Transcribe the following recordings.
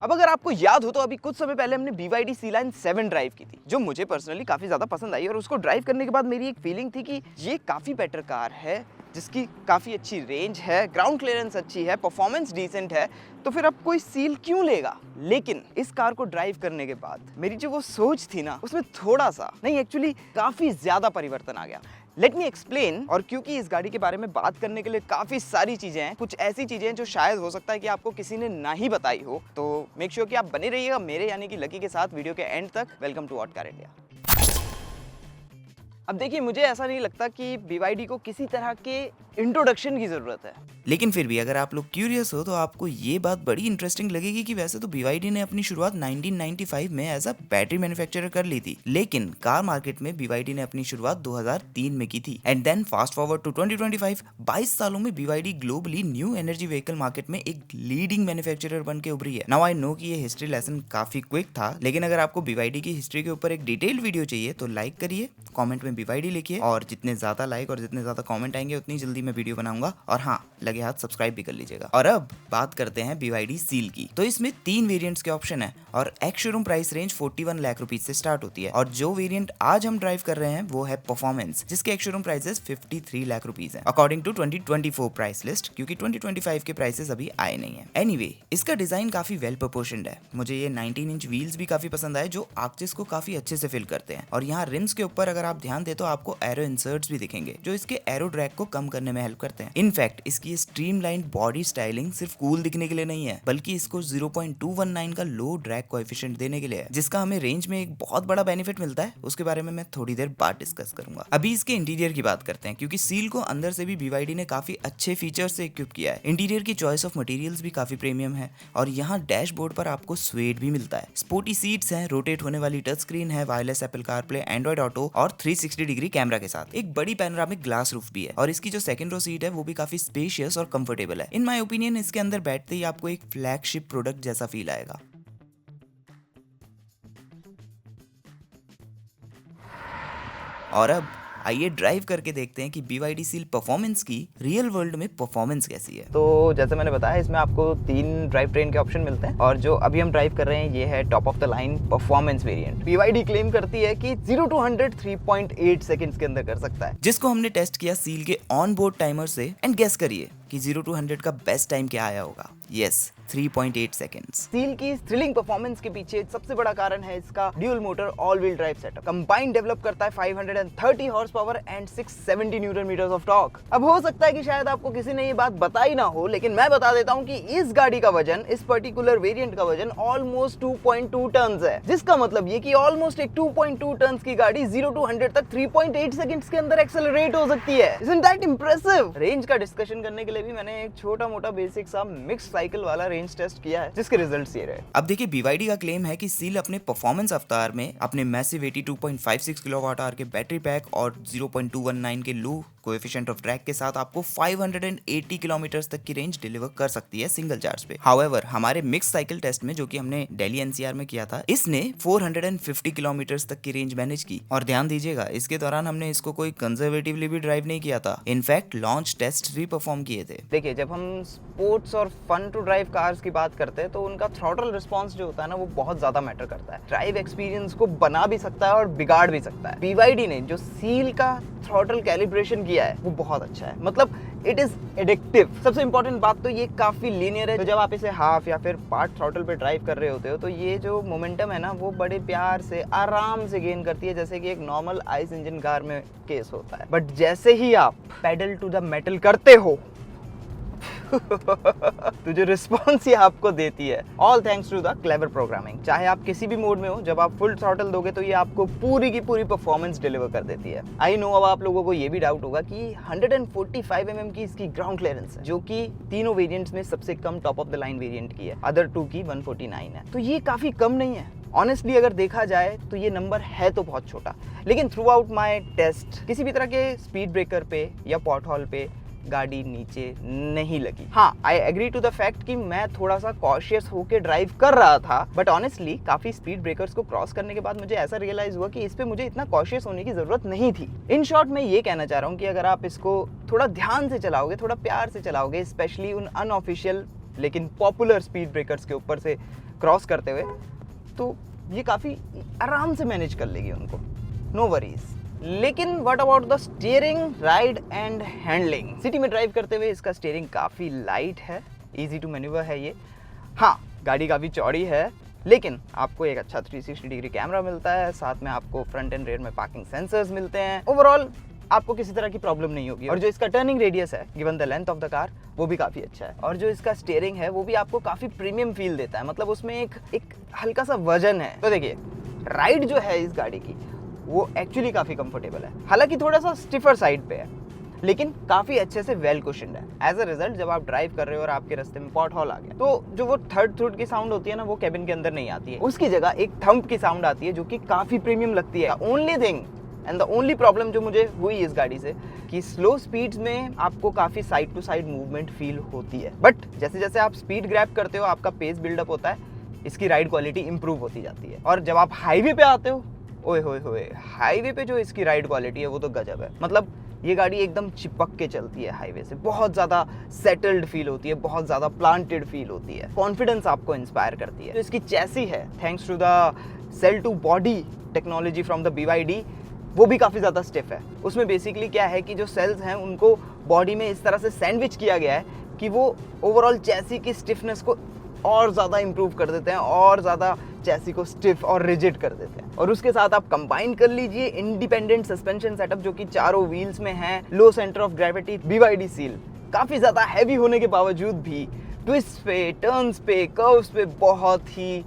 अब अगर आपको याद हो तो अभी कुछ समय पहले हमने BYD C-Line 7 ड्राइव की थी, जो मुझे पर्सनली काफ़ी ज़्यादा पसंद आई और उसको ड्राइव करने के बाद मेरी एक फीलिंग थी कि ये काफ़ी बेटर कार है, जिसकी काफ़ी अच्छी रेंज है, ग्राउंड क्लियरेंस अच्छी है, परफॉर्मेंस डिसेंट है, तो फिर अब कोई सील क्यों लेगा। लेकिन इस कार को ड्राइव करने के बाद मेरी जो वो सोच थी ना, उसमें थोड़ा सा नहीं, एक्चुअली काफ़ी ज़्यादा परिवर्तन आ गया। Let me explain. और क्योंकि इस गाड़ी के बारे में बात करने के लिए काफ़ी सारी चीज़ें हैं, कुछ ऐसी चीज़ें हैं जो शायद हो सकता है कि आपको किसी ने ना ही बताई हो, तो मेक श्योर कि आप बने रहिएगा मेरे यानी कि लकी के साथ वीडियो के एंड तक। Welcome to what car India. अब देखिए, मुझे ऐसा नहीं लगता कि BYD को किसी तरह के इंट्रोडक्शन की ज़रूरत है, लेकिन फिर भी अगर आप लोग क्यूरियस हो तो आपको ये बात बड़ी इंटरेस्टिंग लगेगी कि वैसे तो BYD ने अपनी शुरुआत 1995 में एज अ बैटरी मैन्युफैक्चरर कर ली थी, लेकिन कार मार्केट में BYD ने अपनी शुरुआत 2003 में की थी। And then fast forward to 2025, 22 सालों में BYD globally new energy vehicle market में एक लीडिंग मैन्युफैक्चरर बन के उभरी है। नाउ आई नो कि ये हिस्ट्री लेसन काफी क्विक था, लेकिन अगर आपको BYD की हिस्ट्री के ऊपर एक डिटेल्ड वीडियो चाहिए तो लाइक करिए, कमेंट में BYD लिखिए, और जितने ज्यादा लाइक और जितने ज्यादा कमेंट आएंगे उतनी जल्दी मैं वीडियो बनाऊंगा। और हाँ, लगे हाथ सब्सक्राइब भी कर लीजिएगा। और अब बात करते हैं BYD सील की। तो इसमें 3 वेरिएंट्स के ऑप्शन है और ex showroom price range 41 lakh rupees से स्टार्ट होती है। और जो वेरिएंट आज हम ड्राइव कर रहे हैं वो है परफॉर्मेंस, जिसके ex showroom prices 53 lakh rupees है अकॉर्डिंग टू 2024 प्राइस लिस्ट, क्योंकि 2025 के प्राइसेस अभी आए नहीं है। एनीवे, इसका डिजाइन काफी वेल प्रोपोर्शनड है। मुझे ये 19 इंच व्हील्स भी काफी पसंद आए, जो आर्चेस को काफी अच्छे से फिल करते हैं। और यहाँ रिम्स के ऊपर अगर आप ध्यान दे तो आपको एरो इंसर्ट्स भी दिखेंगे, जो इसके एरो ड्रैग को कम करने में हेल्प करते हैं। इनफैक्ट इसकी स्ट्रीमलाइन बॉडी स्टाइलिंग सिर्फ कूल दिखने के लिए नहीं है, बल्कि इसको 0.219 का लो ड्रैग कोएफिशिएंट देने के लिए है, जिसका हमें रेंज में एक बहुत बड़ा बेनिफिट मिलता है। उसके बारे में मैं थोड़ी देर बाद डिस्कस करूंगा। अभी इसके इंटीरियर की बात करते हैं, क्योंकि सील को अंदर से भी BYD ने काफी अच्छे फीचर्स से इक्विप किया है। इंटीरियर की चॉइस ऑफ मटेरियल्स भी काफी प्रीमियम है, और यहाँ डैशबोर्ड पर आपको स्वेट भी मिलता है। स्पोर्टी सीट्स हैं, रोटेट होने वाली टच स्क्रीन है, wireless Apple CarPlay, Android auto और 360 डिग्री कैमरा के साथ एक बड़ी पैनोरामिक ग्लास रूफ भी है। और इसकी जो सेकंड रो सीट है वो भी काफी स्पेशियस और कंफर्टेबल है। इन माय ओपिनियन इसके अंदर बैठते ही आपको एक फ्लैगशिप प्रोडक्ट जैसा फील आएगा। और अब आइए ड्राइव करके देखते हैं कि BYD सील परफॉर्मेंस की रियल वर्ल्ड में परफॉर्मेंस कैसी है। तो जैसे मैंने बताया, इसमें आपको 3 ड्राइव ट्रेन के ऑप्शन मिलते हैं, और जो अभी हम ड्राइव कर रहे हैं ये है top of the line performance variant. BYD claim करती है कि 0 to 100 3.8 सेकंड्स के अंदर कर सकता है, जिसको हमने टेस्ट किया सील के ऑन बोर्ड टाइमर से। एंड गेस करिए कि 0 to 100 का बेस्ट टाइम क्या आया होगा। Yes, 3.8 seconds. सील की थ्रिलिंग परफॉर्मेंस के पीछे सबसे बड़ा कारण है इसका dual motor all wheel drive setup. Combined develop करता है 530 horsepower and 670 newton metres of torque. अब हो सकता है कि शायद आपको किसी ने ये बात बताई ना हो, लेकिन मैं बता देता हूँ कि इस गाड़ी का वजन, इस पर्टिकुलर वेरिएंट का वजन ऑलमोस्ट 2.2 टन है, जिसका मतलब ये कि ऑलमोस्ट एक 2.2 टन की गाड़ी 0 to 100 तक 3.8 सेकंड्स के अंदर एक्सेलरेट हो सकती है। Isn't that impressive? रेंज का डिस्कशन करने के लिए भी मैंने एक छोटा मोटा बेसिक सा मिक्स साइकिल वाला रेंज टेस्ट किया है, जिसके रिजल्ट्स ये रहे। अब देखिए, BYD का क्लेम है कि सील अपने परफॉर्मेंस अवतार में अपने मैसिव 82.56 किलोवाट आवर के बैटरी पैक और 0.219 के लो कोएफिशिएंट ऑफ ड्रैग के साथ आपको 580 किलोमीटर्स तक की रेंज डिलीवर कर सकती है सिंगल चार्ज पे। हाउएवर, हमारे मिक्स साइकिल टेस्ट में, जो कि हमने दिल्ली NCR में किया था, इसने 450 किलोमीटर्स तक की रेंज मैनेज की। और ध्यान दीजिएगा, इसके दौरान हमने इसको कोई कंजर्वेटिवली भी ड्राइव नहीं किया था। इनफैक्ट लॉन्च टेस्ट भी परफॉर्म किए थे। देखिए, जब हम स्पोर्ट्स और फन टू ड्राइव कार्स की बात करते हैं तो उनका थ्रॉटल रिस्पांस जो होता है ना, वो बहुत ज्यादा मैटर करता है। ड्राइव एक्सपीरियंस को बना भी सकता है और बिगाड़ भी सकता है। BYD ने जो सील का थ्रॉटल कैलिब्रेशन किया है वो बहुत अच्छा है, मतलब इट इज एडिक्टिव। सबसे इंपॉर्टेंट बात तो ये काफी लीनियर है, तो जब आप इसे हाफ या फिर पार्ट थ्रॉटल पे ड्राइव कर रहे होते हो तो ये जो मोमेंटम है ना, वो बड़े प्यार से आराम से गेन करती है, जैसे कि एक नॉर्मल आइस इंजन कार में केस होता है। बट जैसे ही आप पेडल टू द मेटल करते हो तो जो रिस्पॉन्स ये आपको देती है, all thanks to the clever programming. चाहे आप किसी भी मोड में हो, जब आप फुल थ्रॉटल दोगे तो ये आपको पूरी की पूरी परफॉर्मेंस डिलीवर कर देती है। आई नो, अब आप लोगों को ये भी डाउट होगा कि 145 mm की इसकी ग्राउंड क्लियरेंस है, जो कि तीनों वेरिएंट्स में सबसे कम top of the line variant की है। अदर 2 की 149 है, तो ये काफी कम नहीं है। ऑनेस्टली अगर देखा जाए तो ये नंबर है तो बहुत छोटा, लेकिन थ्रू आउट माई टेस्ट किसी भी तरह के स्पीड ब्रेकर पे या पॉट हॉल पे गाड़ी नीचे नहीं लगी। हाँ, I agree to the fact कि मैं थोड़ा सा कॉशियस होके ड्राइव कर रहा था, बट ऑनेस्टली काफी स्पीड ब्रेकर्स को क्रॉस करने के बाद मुझे ऐसा रियलाइज हुआ कि इस पे मुझे इतना कॉशियस होने की जरूरत नहीं थी। इन शॉर्ट मैं ये कहना चाह रहा हूँ कि अगर आप इसको थोड़ा ध्यान से चलाओगे, थोड़ा प्यार से चलाओगे, स्पेशली उन अनऑफिशियल लेकिन पॉपुलर स्पीड ब्रेकर्स के ऊपर से क्रॉस करते हुए, तो ये काफ़ी आराम से मैनेज कर लेगी उनको, नो वरीज। लेकिन what about the steering, ride and handling? City में ड्राइव करते हुए इसका स्टीयरिंग काफ़ी लाइट है, इजी टू मैन्यूवर है ये। हाँ, गाड़ी काफ़ी चौड़ी है, लेकिन आपको एक अच्छा 360 डिग्री कैमरा मिलता है, साथ में आपको फ्रंट एंड रेयर में पार्किंग सेंसर्स मिलते हैं। ओवरऑल आपको किसी तरह की प्रॉब्लम नहीं होगी। और जो इसका टर्निंग रेडियस है given the length of the car, वो भी काफ़ी अच्छा है। और जो इसका स्टीयरिंग है वो भी आपको काफ़ी प्रीमियम फील देता है, मतलब उसमें एक हल्का सा वजन है। तो देखिए, राइड जो है इस गाड़ी की वो एक्चुअली काफ़ी कंफर्टेबल है, हालांकि थोड़ा सा स्टिफर साइड पे है, लेकिन काफ़ी अच्छे से वेल कुशन्ड है। एज अ रिजल्ट जब आप ड्राइव कर रहे हो और आपके रास्ते में पॉट हॉल आ गया, तो जो वो थर्ड थ्रुट की साउंड होती है ना, वो कैबिन के अंदर नहीं आती है, उसकी जगह एक थंप की साउंड आती है जो कि काफ़ी प्रीमियम लगती है। Only thing and the only problem जो मुझे हुई इस गाड़ी से, कि स्लो स्पीड्स में आपको काफ़ी side to side movement feel होती है, बट जैसे जैसे आप स्पीड ग्रैब करते हो, आपका पेस बिल्डअप होता है, इसकी राइड क्वालिटी इंप्रूव होती जाती है। और जब आप हाईवे पे आते हो, ओए होए होए, हाईवे पे जो इसकी राइड क्वालिटी है वो तो गजब है। मतलब ये गाड़ी एकदम चिपक के चलती है हाईवे से, बहुत ज़्यादा सेटल्ड फील होती है, बहुत ज़्यादा प्लांटेड फील होती है, कॉन्फिडेंस आपको इंस्पायर करती है। तो इसकी चैसी है, thanks to the cell to body technology from the BYD, वो भी काफ़ी ज़्यादा स्टिफ है। उसमें बेसिकली क्या है कि जो सेल्स हैं उनको बॉडी में इस तरह से सैंडविच किया गया है कि वो ओवरऑल चैसी की स्टिफनेस को और ज़्यादा इंप्रूव कर देते हैं, और ज़्यादा चैसी को स्टिफ और रिजिड कर देते हैं। और उसके साथ आप कंबाइन कर लीजिए इंडिपेंडेंट सस्पेंशन सेटअप जो कि चारों व्हील्स में है, low centre of gravity BYD Seal, काफ़ी ज़्यादा हैवी होने के बावजूद भी ट्विस्ट पे, टर्न्स पे, कर्व्स पे बहुत ही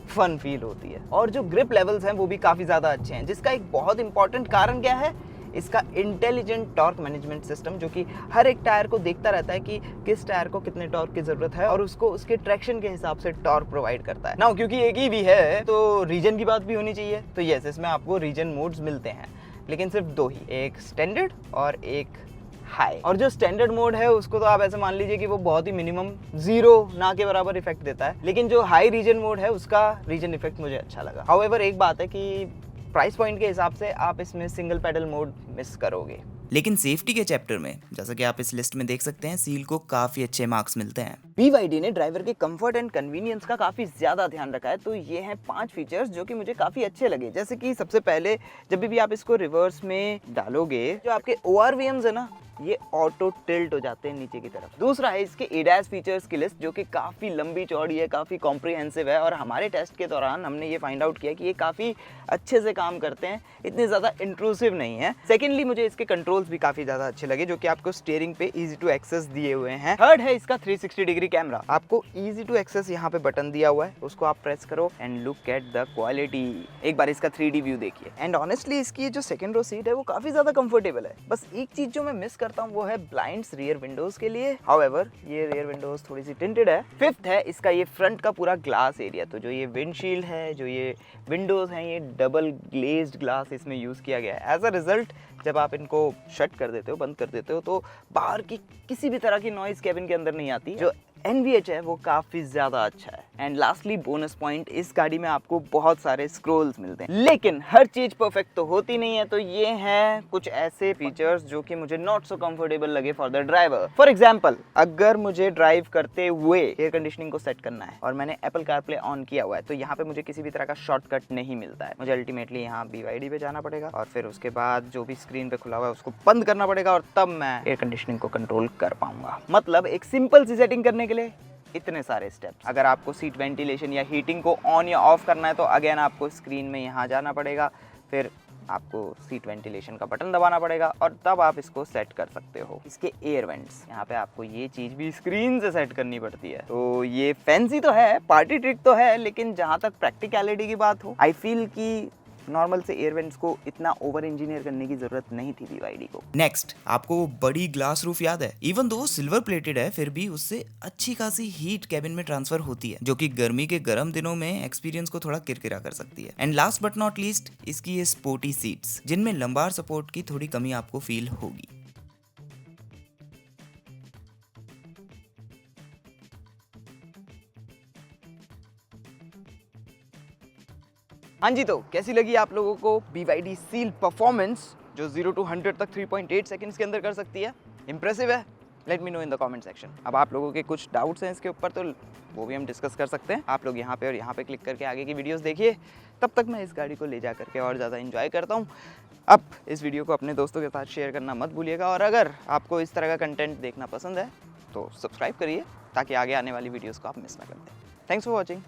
फन फील होती है। और जो ग्रिप लेवल्स हैं वो भी काफ़ी ज़्यादा अच्छे हैं, जिसका एक बहुत इंपॉर्टेंट कारण क्या है, इसका इंटेलिजेंट टॉर्क मैनेजमेंट सिस्टम, जो कि हर एक टायर को देखता रहता है कि किस टायर को कितने टॉर्क की ज़रूरत है, और उसको उसके ट्रैक्शन के हिसाब से टॉर्क प्रोवाइड करता है ना। क्योंकि एक ही भी है तो रीजन की बात भी होनी चाहिए, तो यस, इसमें आपको रीजन मोड्स मिलते हैं, लेकिन सिर्फ दो ही, एक स्टैंडर्ड और एक हाई। और जो स्टैंडर्ड मोड है उसको तो आप ऐसे मान लीजिए कि वो बहुत ही मिनिमम 0 ना के बराबर इफेक्ट देता है, लेकिन जो हाई रीजन मोड है उसका रीजन इफेक्ट मुझे अच्छा लगा। हाउएवर एक बात है कि प्राइस पॉइंट के हिसाब से आप इसमें सिंगल पेडल मोड मिस करोगे। लेकिन सेफ्टी के चैप्टर में, जैसा कि आप इस लिस्ट में देख सकते हैं, सील को काफी अच्छे मार्क्स मिलते हैं। BYD ने ड्राइवर के कंफर्ट एंड कन्वीनियंस का काफ़ी ज़्यादा ध्यान रखा है, तो ये हैं 5 फीचर्स जो कि मुझे काफ़ी अच्छे लगे। जैसे कि सबसे पहले, जब भी आप इसको रिवर्स में डालोगे, जो आपके ORVMs है ना, ये ऑटो टिल्ट हो जाते हैं नीचे की तरफ। दूसरा है इसके ADAS फीचर्स की लिस्ट, जो कि काफ़ी लंबी चौड़ी है, काफ़ी कॉम्प्रिहेंसिव है, और हमारे टेस्ट के दौरान हमने ये फाइंड आउट किया कि ये काफ़ी अच्छे से काम करते हैं, इतने ज़्यादा इंट्रूसिव नहीं है। सेकेंडली, मुझे इसके कंट्रोल्स भी काफ़ी ज़्यादा अच्छे लगे, जो कि आपको स्टीयरिंग पे ईजी टू एक्सेस दिए हुए हैं। थर्ड है इसका 360 डिग्री कैमरा, आपको ईजी टू एक्सेस यहाँ पे बटन दिया हुआ है, उसको आप प्रेस करो and look at the quality. एक बार इसका 3D व्यू देखिए। एंड ऑनेस्टली इसकी जो सेकंड रो सीट है वो काफ़ी ज़्यादा कंफर्टेबल है। बस एक चीज़ जो मैं मिस करता हूँ वो है ब्लाइंड्स रियर विंडोज के लिए। हाउएवर ये रियर विंडोज थोड़ी सी टिंटेड है। फिफ्थ है इसका ये फ्रंट का पूरा ग्लास एरिया, तो जो ये विंडशील्ड है, जो ये विंडोज हैं, ये डबल ग्लेज्ड ग्लास इसमें यूज़ किया गया है। एज अ रिजल्ट जब आप इनको शट कर देते हो, बंद कर देते हो, तो बाहर की किसी भी तरह की नॉइज़ कैबिन के अंदर नहीं आती। जो NVH है वो काफ़ी ज़्यादा अच्छा है। एंड लास्टली बोनस पॉइंट, इस गाड़ी में आपको बहुत सारे स्क्रोल्स मिलते हैं, लेकिन हर चीज़ परफेक्ट तो होती नहीं है। तो ये हैं कुछ ऐसे फीचर्स जो कि मुझे नॉट सो कंफर्टेबल लगे for the driver. For example, अगर मुझे ड्राइव करते हुए एयर कंडीशनिंग को सेट करना है और मैंने एप्पल कारप्ले ऑन किया हुआ है, तो यहाँ पे मुझे किसी भी तरह का शॉर्टकट नहीं मिलता है। मुझे अल्टीमेटली यहाँ BYD पे जाना पड़ेगा, और फिर उसके बाद जो भी स्क्रीन पे खुला हुआ है उसको बंद करना पड़ेगा, और तब मैं एयर कंडीशनिंग को कंट्रोल कर पाऊंगा। मतलब एक सिंपल सी सेटिंग करने के लिए इतने सारे स्टेप्स। अगर आपको सीट वेंटिलेशन या हीटिंग को ऑन या ऑफ करना है, तो अगेन आपको स्क्रीन में यहाँ जाना पड़ेगा, फिर आपको सीट वेंटिलेशन का बटन दबाना पड़ेगा, और तब आप इसको सेट कर सकते हो। इसके एयर वेंट्स, यहाँ पे आपको ये चीज़ भी स्क्रीन से सेट करनी पड़ती है। तो ये फैंसी तो है, पार्टी ट्रिक तो है, लेकिन जहाँ तक प्रैक्टिकलिटी की बात हो, आई फील कि नॉर्मल से एयर वेंट्स को इतना ओवर इंजीनियर करने की जरूरत नहीं थी BYD को। नेक्स्ट, आपको वो बड़ी ग्लास रूफ याद है? इवन दो सिल्वर प्लेटेड है, फिर भी उससे अच्छी खासी हीट कैबिन में ट्रांसफर होती है, जो कि गर्मी के गर्म दिनों में एक्सपीरियंस को थोड़ा किरकिरा कर सकती है। And last but not least, इसकी ये स्पोर्टी सीट्स, जिनमें लंबार सपोर्ट की थोड़ी कमी आपको फील होगी। हाँ जी, तो कैसी लगी आप लोगों को BYD सील परफॉर्मेंस, जो 0 to 100 तक 3.8 सेकंड्स के अंदर कर सकती है? इंप्रेसिव है, let me know in the comment section. अब आप लोगों के कुछ डाउट्स हैं इसके ऊपर तो वो भी हम डिस्कस कर सकते हैं। आप लोग यहाँ पे और यहाँ पे क्लिक करके आगे की वीडियोस देखिए। तब तक मैं इस गाड़ी को ले जा करके और ज़्यादा इन्जॉय करता हूँ। अब इस वीडियो को अपने दोस्तों के साथ शेयर करना मत भूलिएगा, और अगर आपको इस तरह का कंटेंट देखना पसंद है तो सब्सक्राइब करिए ताकि आगे आने वाली वीडियोज़ को आप मिस ना कर दें। Thanks for watching.